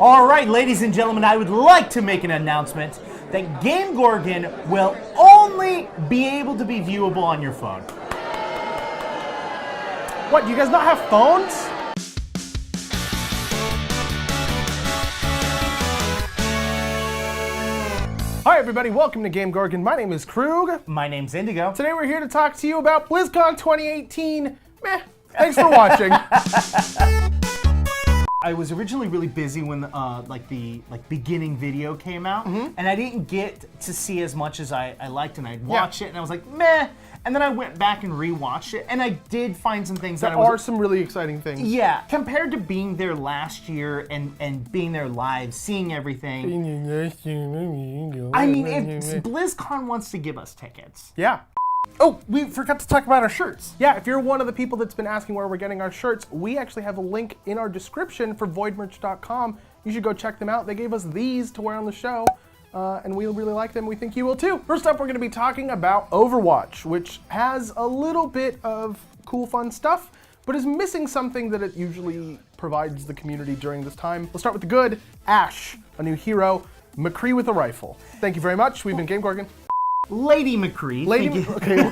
All right, ladies and gentlemen, I would like to make an announcement that GameGorgon will only be able to be viewable on your phone. What, do you guys not have phones? Hi everybody, welcome to GameGorgon. My name is Krug. My name's Indigo. Today we're here to talk to you about BlizzCon 2018. Meh. Thanks for watching. I was originally really busy when the beginning video came out, and I didn't get to see as much as I liked, and I'd watch it, and I was like, meh. And then I went back and rewatched it, and I did find some things There are some really exciting things. Yeah, compared to being there last year and being there live, seeing everything. I mean, if BlizzCon wants to give us tickets. Yeah. Oh, we forgot to talk about our shirts. Yeah, if you're one of the people that's been asking where we're getting our shirts, we actually have a link in our description for voidmerch.com. You should go check them out. They gave us these to wear on the show, and we really like them. We think you will too. First up, we're going to be talking about Overwatch, which has a little bit of cool, fun stuff, but is missing something that it usually provides the community during this time. We'll start with the good. Ashe, a new hero. McCree with a rifle. Thank you very much. We've been GameGorgon. Lady McCree. Lady McCree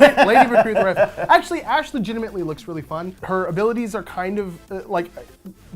with the rifle. Actually, Ashe legitimately looks really fun. Her abilities are kind of,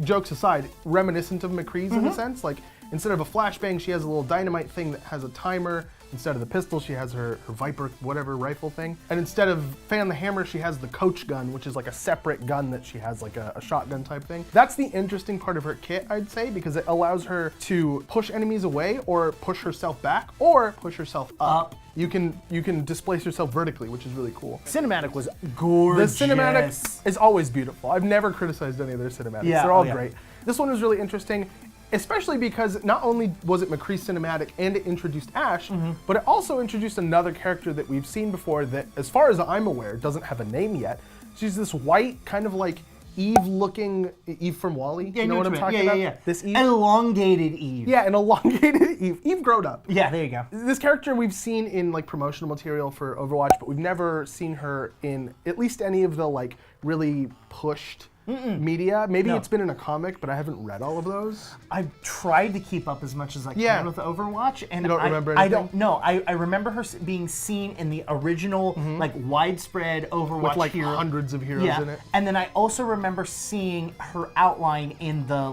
jokes aside, reminiscent of McCree's in a sense. Like, instead of a flashbang, she has a little dynamite thing that has a timer. Instead of the pistol, she has her Viper, whatever, rifle thing. And instead of Fan the Hammer, she has the Coach gun, which is like a separate gun that she has, like a shotgun type thing. That's the interesting part of her kit, I'd say, because it allows her to push enemies away, or push herself back, or push herself up. You can displace yourself vertically, which is really cool. Cinematic was gorgeous. The cinematic is always beautiful. I've never criticized any of their cinematics. Yeah, They're all great. This one was really interesting, especially because not only was it McCree's cinematic and it introduced Ashe, but it also introduced another character that we've seen before that, as far as I'm aware, doesn't have a name yet. She's this white, kind of like Eve-looking, Eve from WALL-E. Yeah, you know what I'm talking about? Yeah. This Eve. An elongated Eve. Yeah, an elongated Eve. Eve grown up. Yeah, there you go. This character we've seen in like promotional material for Overwatch, but we've never seen her in at least any of the like really pushed media. Maybe it's been in a comic, but I haven't read all of those. I've tried to keep up as much as I can with Overwatch, and you don't remember anything? I don't know. I remember her being seen in the original, like widespread Overwatch with like hundreds of heroes in it. And then I also remember seeing her outline in the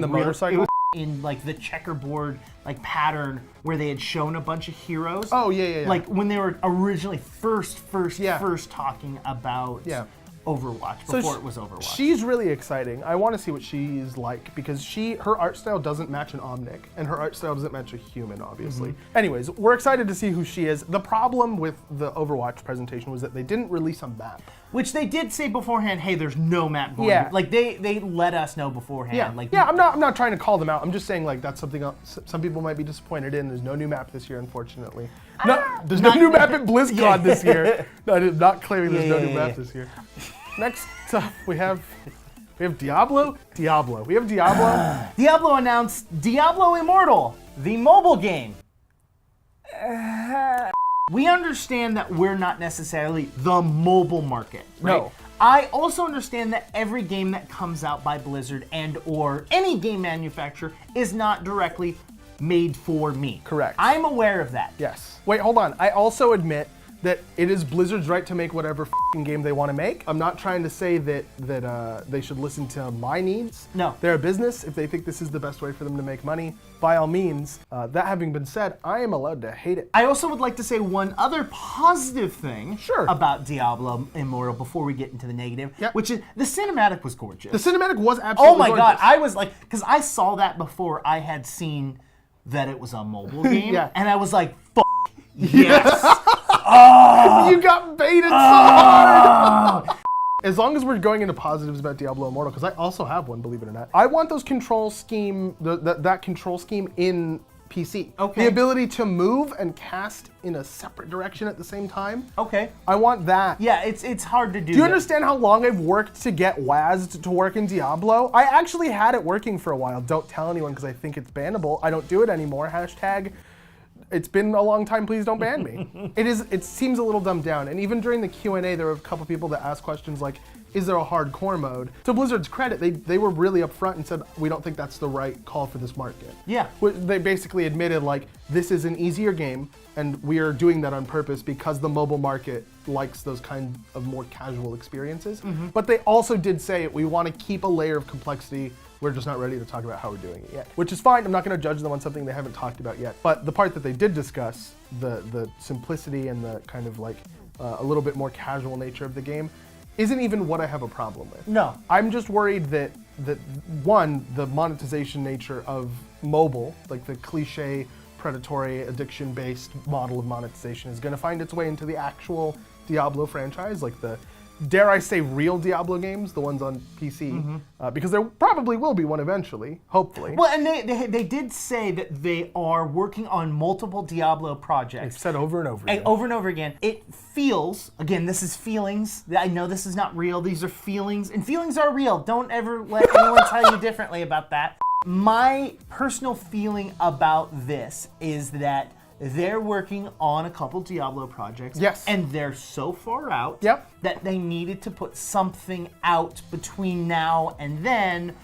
motorcycle. In like the checkerboard like pattern where they had shown a bunch of heroes. Oh yeah. Like when they were originally first talking about Overwatch before it was Overwatch. She's really exciting. I want to see what she's like because her art style doesn't match an Omnic, and her art style doesn't match a human, obviously. Anyways, we're excited to see who she is. The problem with the Overwatch presentation was that they didn't release a map. Which they did say beforehand, hey, there's no map going. Yeah. Like they let us know beforehand. Yeah. I'm not trying to call them out. I'm just saying like that's something else some people might be disappointed in. There's no new map this year, unfortunately. There's no new map at BlizzCon this year. No, I'm not claiming there's no new map this year. Next up, we have Diablo. We have Diablo. Diablo announced Diablo Immortal, the mobile game. We understand that we're not necessarily the mobile market, right? No. I also understand that every game that comes out by Blizzard and or any game manufacturer is not directly made for me. Correct. I'm aware of that. Yes. Wait, hold on. I also admit that it is Blizzard's right to make whatever f***ing game they want to make. I'm not trying to say that they should listen to my needs. No. They're a business. If they think this is the best way for them to make money, by all means. That having been said, I am allowed to hate it. I also would like to say one other positive thing about Diablo Immortal before we get into the negative, which is the cinematic was gorgeous. The cinematic was absolutely gorgeous. God, I was like, because I saw that before I had seen that it was a mobile game, and I was like, yes. Oh, you got baited so hard! As long as we're going into positives about Diablo Immortal, because I also have one, believe it or not. I want those control scheme, that control scheme in PC. Okay. The ability to move and cast in a separate direction at the same time. Okay. I want that. Yeah, it's hard to do. Do you understand how long I've worked to get WASD to work in Diablo? I actually had it working for a while. Don't tell anyone because I think it's bannable. I don't do it anymore. Hashtag it's been a long time, please don't ban me. It seems a little dumbed down. And even during the Q&A, there were a couple people that asked questions like, is there a hardcore mode? To Blizzard's credit, they were really upfront and said, we don't think that's the right call for this market. Yeah. They basically admitted, like, this is an easier game, and we are doing that on purpose because the mobile market likes those kind of more casual experiences. But they also did say, we want to keep a layer of complexity. We're just not ready to talk about how we're doing it yet, which is fine. I'm not going to judge them on something they haven't talked about yet. But the part that they did discuss, the simplicity and the kind of like a little bit more casual nature of the game, isn't even what I have a problem with. No. I'm just worried that one, the monetization nature of mobile, like the cliche predatory addiction-based model of monetization, is going to find its way into the actual Diablo franchise, like the, dare I say, real Diablo games, the ones on PC, because there probably will be one eventually, hopefully. Well, and they did say that they are working on multiple Diablo projects. They've said over and over again. Over and over again. It feels, again, this is feelings. I know this is not real. These are feelings, and feelings are real. Don't ever let anyone tell you differently about that. My personal feeling about this is that they're working on a couple Diablo projects. Yes. And they're so far out Yep. that they needed to put something out between now and then,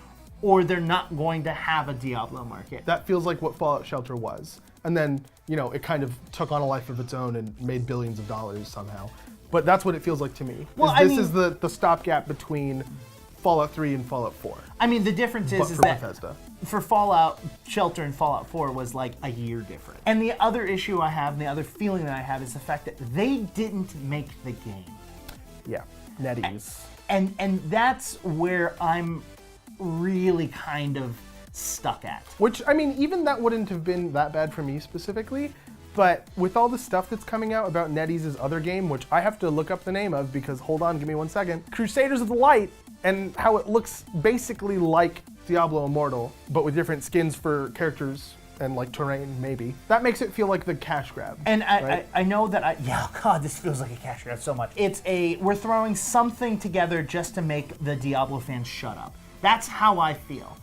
or they're not going to have a Diablo market. That feels like what Fallout Shelter was. And then, you know, it kind of took on a life of its own and made billions of dollars somehow. But that's what it feels like to me. Well, This is the stopgap between Fallout 3 and Fallout 4. I mean, the difference But is for that Bethesda. for Fallout Shelter and Fallout 4 was like a year different. And the other issue I have, and the other feeling that I have, is the fact that they didn't make the game. Yeah, NetEase. And that's where I'm really kind of stuck at. Which, I mean, even that wouldn't have been that bad for me specifically, but with all the stuff that's coming out about NetEase's other game, which I have to look up the name of because, hold on, give me 1 second, Crusaders of the Light, and how it looks basically like Diablo Immortal, but with different skins for characters and like terrain, maybe. That makes it feel like the cash grab. And right? I know that God, this feels like a cash grab so much. We're throwing something together just to make the Diablo fans shut up. That's how I feel.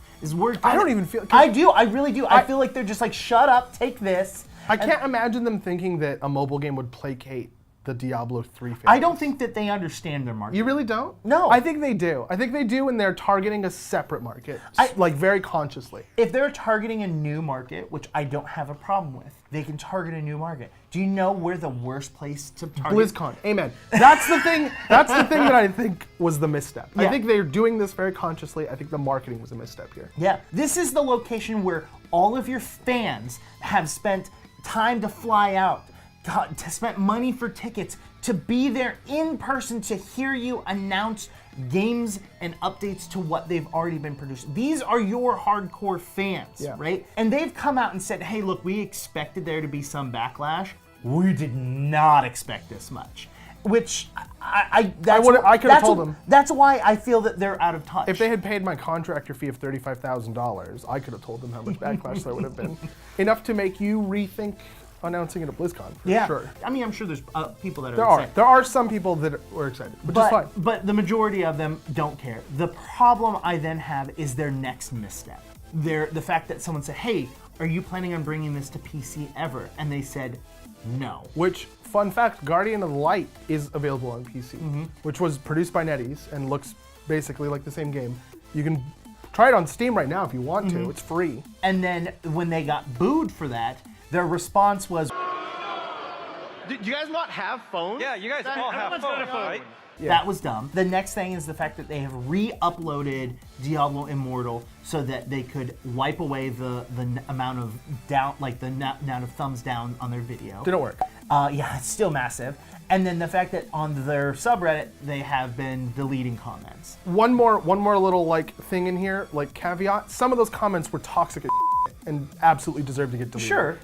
I don't even feel... I do, I really do. I feel like they're just like, shut up, take this. I can't imagine them thinking that a mobile game would placate the Diablo 3 fans. I don't think that they understand their market. You really don't? No. I think they do. I think they do, and they're targeting a separate market, like very consciously. If they're targeting a new market, which I don't have a problem with, they can target a new market. Do you know where the worst place to target? BlizzCon. Amen. That's the thing. That's the thing that I think was the misstep. Yeah. I think they're doing this very consciously. I think the marketing was a misstep here. Yeah. This is the location where all of your fans have spent time to fly out, to spend money for tickets, to be there in person to hear you announce games and updates to what they've already been produced. These are your hardcore fans, right? And they've come out and said, hey, look, we expected there to be some backlash. We did not expect this much. Which I could have told them. That's why I feel that they're out of touch. If they had paid my contractor fee of $35,000, I could have told them how much backlash there would have been. Enough to make you rethink announcing it at BlizzCon, for sure. I mean, I'm sure there's people that are excited. There are some people that were excited, which is fine. But the majority of them don't care. The problem I then have is their next misstep. The fact that someone said, hey, are you planning on bringing this to PC ever? And they said, no. Which, fun fact, Guardian of the Light is available on PC, which was produced by NetEase and looks basically like the same game. You can try it on Steam right now if you want to. It's free. And then when they got booed for that, their response was, do you guys not have phones? Yeah, you guys all have phones, right? Yeah. That was dumb. The next thing is the fact that they have re-uploaded Diablo Immortal so that they could wipe away the amount of down, like the amount of thumbs down on their video. Didn't work. Yeah, it's still massive. And then the fact that on their subreddit they have been deleting comments. One more little like thing in here, like caveat. Some of those comments were toxic as and absolutely deserve to get deleted. Sure.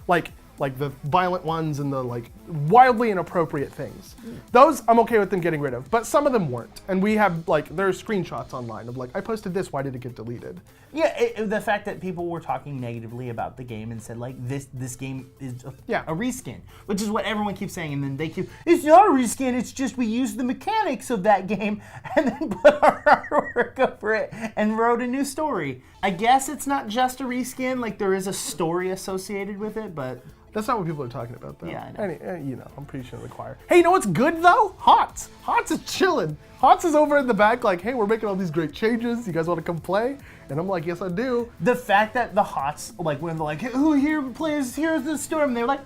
Like the violent ones and the like wildly inappropriate things. Those I'm okay with them getting rid of, but some of them weren't. And we have like, there are screenshots online of like, I posted this, why did it get deleted? Yeah, the fact that people were talking negatively about the game and said like, this game is a reskin, which is what everyone keeps saying, and then they keep, it's not a reskin, it's just we used the mechanics of that game and then put our artwork over it and wrote a new story. I guess it's not just a reskin, like there is a story associated with it, but... That's not what people are talking about, though. Yeah, I know. I'm pretty sure the choir. Hey, you know what's good, though? HOTS. HOTS is chilling. HOTS is over in the back like, hey, we're making all these great changes. You guys want to come play? And I'm like, yes, I do. The fact that the HOTS, like when they're like, who here plays Here's the Storm, they're like,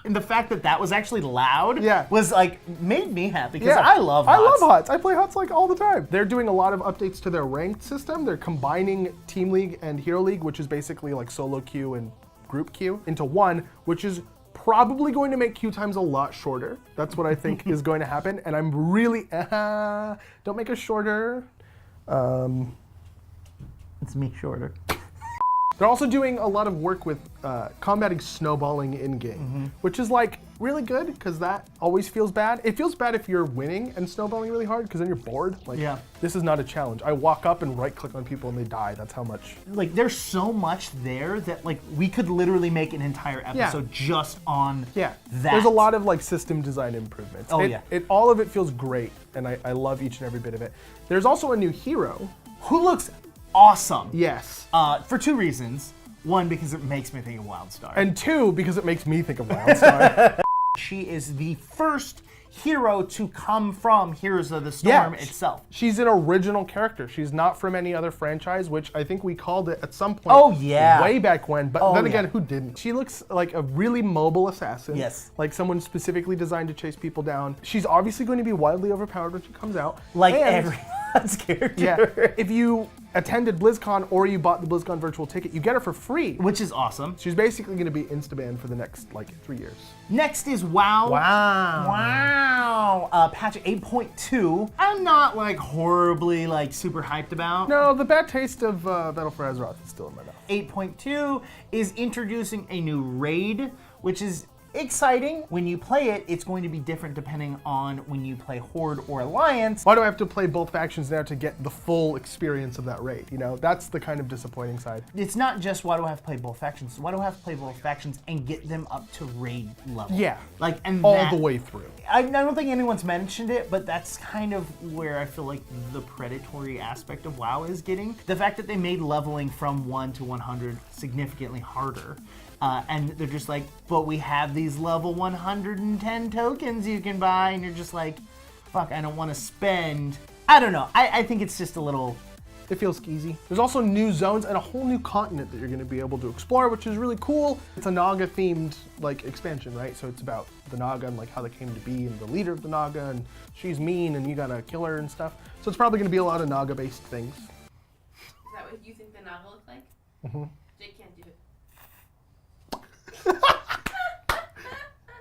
and the fact that that was actually loud was like, made me happy because I love HOTS. I love HOTS. I play HOTS like all the time. They're doing a lot of updates to their ranked system. They're combining Team League and Hero League, which is basically like solo queue and group queue, into one, which is probably going to make queue times a lot shorter. That's what I think is going to happen. And I'm really, don't make us shorter. It's me shorter. They're also doing a lot of work with combating snowballing in-game, which is like really good because that always feels bad. It feels bad if you're winning and snowballing really hard because then you're bored. Like, this is not a challenge. I walk up and right-click on people and they die. That's how much. Like, there's so much there that like we could literally make an entire episode just on that. There's a lot of like system design improvements. All of it feels great, and I love each and every bit of it. There's also a new hero who looks awesome. Yes. For two reasons. One, because it makes me think of Wildstar. And two, because it makes me think of Wildstar. She is the first hero to come from Heroes of the Storm itself. She's an original character. She's not from any other franchise, which I think we called it at some point way back when. But then again, who didn't? She looks like a really mobile assassin. Yes. Like someone specifically designed to chase people down. She's obviously going to be wildly overpowered when she comes out. Like everyone's character. Yeah. If you attended BlizzCon or you bought the BlizzCon virtual ticket, you get her for free. Which is awesome. She's basically going to be insta-banned for the next, 3 years. Next is WoW. Wow. Patch 8.2. I'm not, horribly, super hyped about. No, the bad taste of Battle for Azeroth is still in my mouth. 8.2 is introducing a new raid, which is exciting. When you play it, it's going to be different depending on when you play Horde or Alliance. Why do I have to play both factions now to get the full experience of that raid? That's the kind of disappointing side. It's not just why do I have to play both factions. Why do I have to play both factions and get them up to raid level? Yeah. All the way through. I don't think anyone's mentioned it, but that's kind of where I feel like the predatory aspect of WoW is getting. The fact that they made leveling from 1 to 100 significantly harder. And they're just like, but we have these level 110 tokens you can buy, and you're just like, fuck, I don't want to spend. I don't know. I think it's just a little. It feels skeezy. There's also new zones and a whole new continent that you're going to be able to explore, which is really cool. It's a Naga-themed expansion, right? So it's about the Naga and how they came to be, and the leader of the Naga, and she's mean, and you gotta kill her and stuff. So it's probably going to be a lot of Naga-based things. Is that what you think the Naga look like? Mm-hmm. Jake can't do it.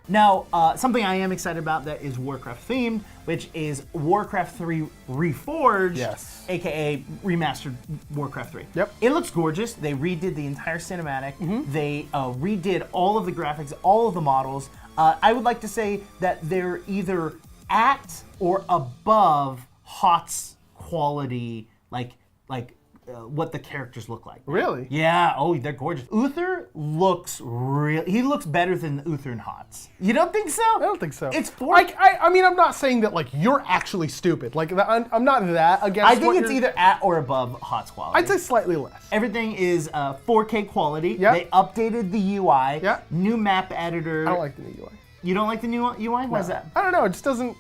Now, something I am excited about that is Warcraft themed, which is Warcraft 3 Reforged, aka remastered Warcraft 3. Yep. It looks gorgeous. They redid the entire cinematic. They redid all of the graphics, all of the models. I would like to say that they're either at or above HOTS quality, what the characters look like. Really? Yeah. Oh, they're gorgeous. Uther looks he looks better than Uther and HOTS. You don't think so? I don't think so. It's for. I mean, I'm not saying that you're actually stupid. I'm not that against. I think it's either at or above HOTS quality. I'd say slightly less. Everything is 4K quality. Yep. They updated the UI. Yep. New map editor. I don't like the new UI. You don't like the new UI? Why is that? I don't know. It just doesn't.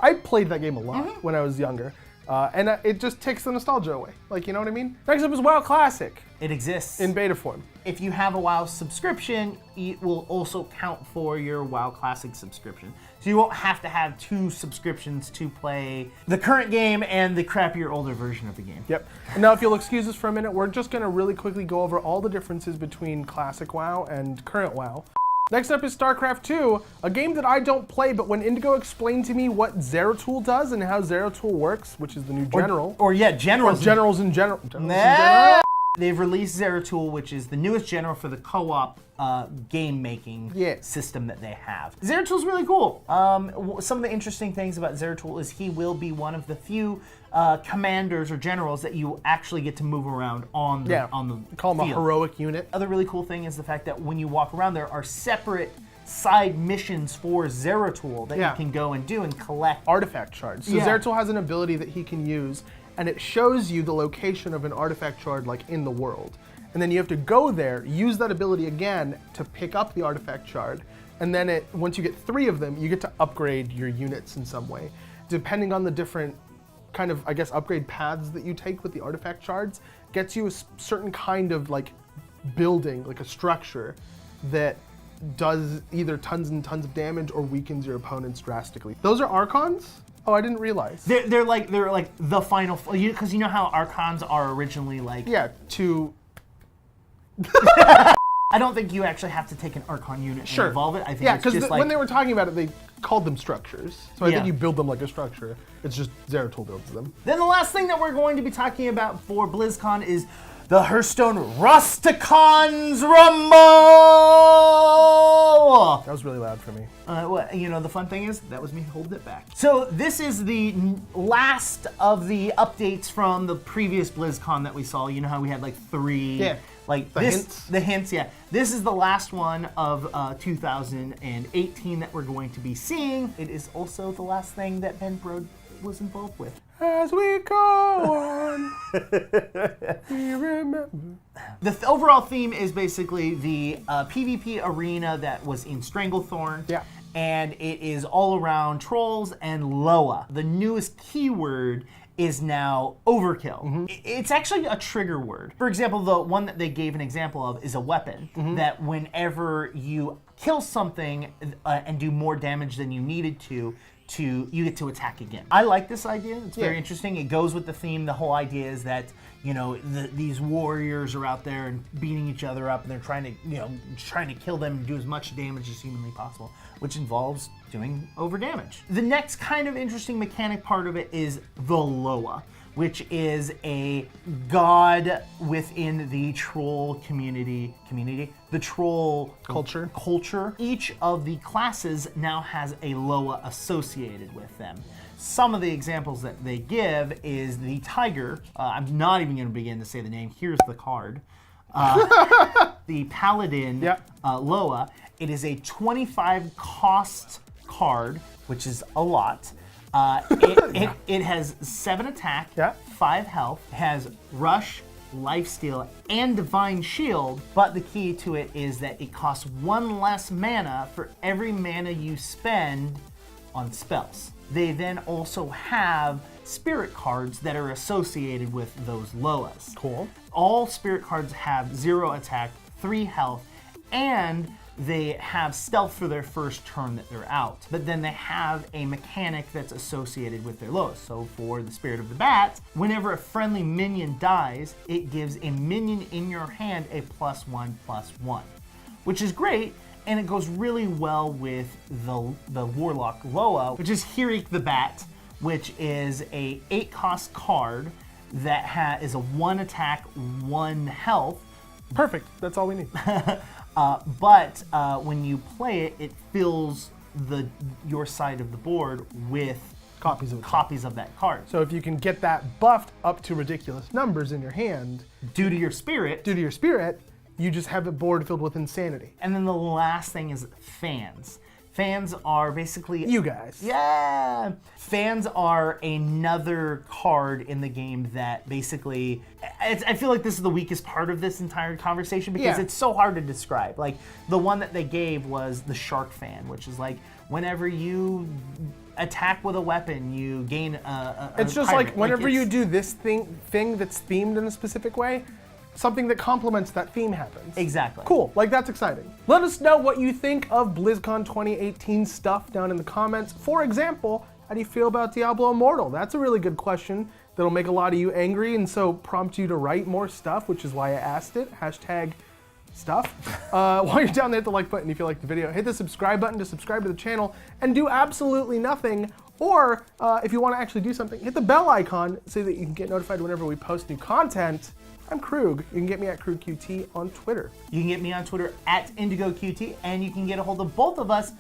I played that game a lot when I was younger. And it just takes the nostalgia away. You know what I mean? Next up is WoW Classic. It exists. In beta form. If you have a WoW subscription, it will also count for your WoW Classic subscription. So you won't have to have 2 subscriptions to play the current game and the crappier older version of the game. Yep. And now if you'll excuse us for a minute, we're just going to really quickly go over all the differences between Classic WoW and current WoW. Next up is StarCraft 2, a game that I don't play, but when Indigo explained to me what Zeratul does and how Zeratul works, which is the new general. Generals in general. They've released Zeratul, which is the newest general for the co-op game-making system that they have. Zeratul's really cool. Some of the interesting things about Zeratul is he will be one of the few commanders or generals that you actually get to move around on the Call him field. a heroic unit. Other really cool thing is the fact that when you walk around, there are separate side missions for Zeratul that you can go and do and collect. Artifact shards. So Zeratul has an ability that he can use, and it shows you the location of an artifact shard in the world. and then you have to go there, use that ability again to pick up the artifact shard, and then once you get 3 of them, you get to upgrade your units in some way. Depending on the different kind of, I guess, upgrade paths that you take with the artifact shards, gets you a certain kind of like building, like a structure that does either tons and tons of damage or weakens your opponents drastically. Those are Archons? Oh, I didn't realize. They're like the final, because you know how Archons are originally like. Yeah, to. I don't think you actually have to take an Archon unit and evolve it. I think it's just like when they were talking about it, they called them structures. So I Yeah. think you build them like a structure. It's just Zeratul builds them. Then the last thing that we're going to be talking about for BlizzCon is the Hearthstone Rusticons Rumble! That was really loud for me. The fun thing is, that was me holding it back. So this is the last of the updates from the previous BlizzCon that we saw. You know how we had like 3... Yeah. Like The hints. The hints, yeah. This is the last one of 2018 that we're going to be seeing. It is also the last thing that Ben Brode was involved with. As we go on, we remember. The overall theme is basically the PvP arena that was in Stranglethorn. Yeah. And it is all around trolls and Loa. The newest keyword is now overkill. It's actually a trigger word. For example, the one that they gave an example of is a weapon that whenever you kill something and do more damage than you needed to you get to attack again. I like this idea. It's very interesting. It goes with the theme. The whole idea is that, these warriors are out there and beating each other up, and they're trying to kill them and do as much damage as humanly possible, which involves doing over damage. The next kind of interesting mechanic part of it is the Loa, which is a god within the troll community, the troll culture. Each of the classes now has a Loa associated with them. Some of the examples that they give is the tiger. I'm not even going to begin to say the name. Here's the card. The paladin Loa. It is a 25 cost card, which is a lot. It has 7 attack, 5 health, has rush, lifesteal, and divine shield, but the key to it is that it costs 1 less mana for every mana you spend on spells. They then also have spirit cards that are associated with those Loas. Cool. All spirit cards have 0 attack, 3 health, and they have stealth for their first turn that they're out. But then they have a mechanic that's associated with their Loas. So for the Spirit of the Bat, whenever a friendly minion dies, it gives a minion in your hand a +1/+1, which is great. And it goes really well with the Warlock Loa, which is Hirik the Bat, which is a 8 cost card that is a 1 attack, 1 health. Perfect. That's all we need. But when you play it, it fills your side of the board with copies of that card. So if you can get that buffed up to ridiculous numbers in your hand, due to your spirit, you just have a board filled with insanity. And then the last thing is fans. Fans are basically... You guys. Yeah! Fans are another card in the game that basically... I feel like this is the weakest part of this entire conversation because it's so hard to describe. Like, the one that they gave was the Shark Fan, which is like, whenever you attack with a weapon, you gain a It's just pirate. like, whenever you do this thing that's themed in a specific way, something that complements that theme happens. Exactly. Cool, like that's exciting. Let us know what you think of BlizzCon 2018 stuff down in the comments. For example, how do you feel about Diablo Immortal? That's a really good question that'll make a lot of you angry and so prompt you to write more stuff, which is why I asked it. #stuff. While you're down there, hit the like button if you like the video. Hit the subscribe button to subscribe to the channel and do absolutely nothing. Or if you want to actually do something, hit the bell icon so that you can get notified whenever we post new content. I'm Krug. You can get me at KrugQT on Twitter. You can get me on Twitter at IndigoQT, and you can get a hold of both of us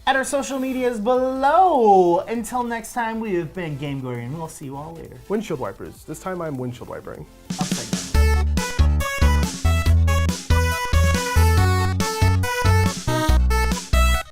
at our social medias below. Until next time, we have been GameGorgon. We'll see you all later. Windshield wipers. This time I'm windshield wipering.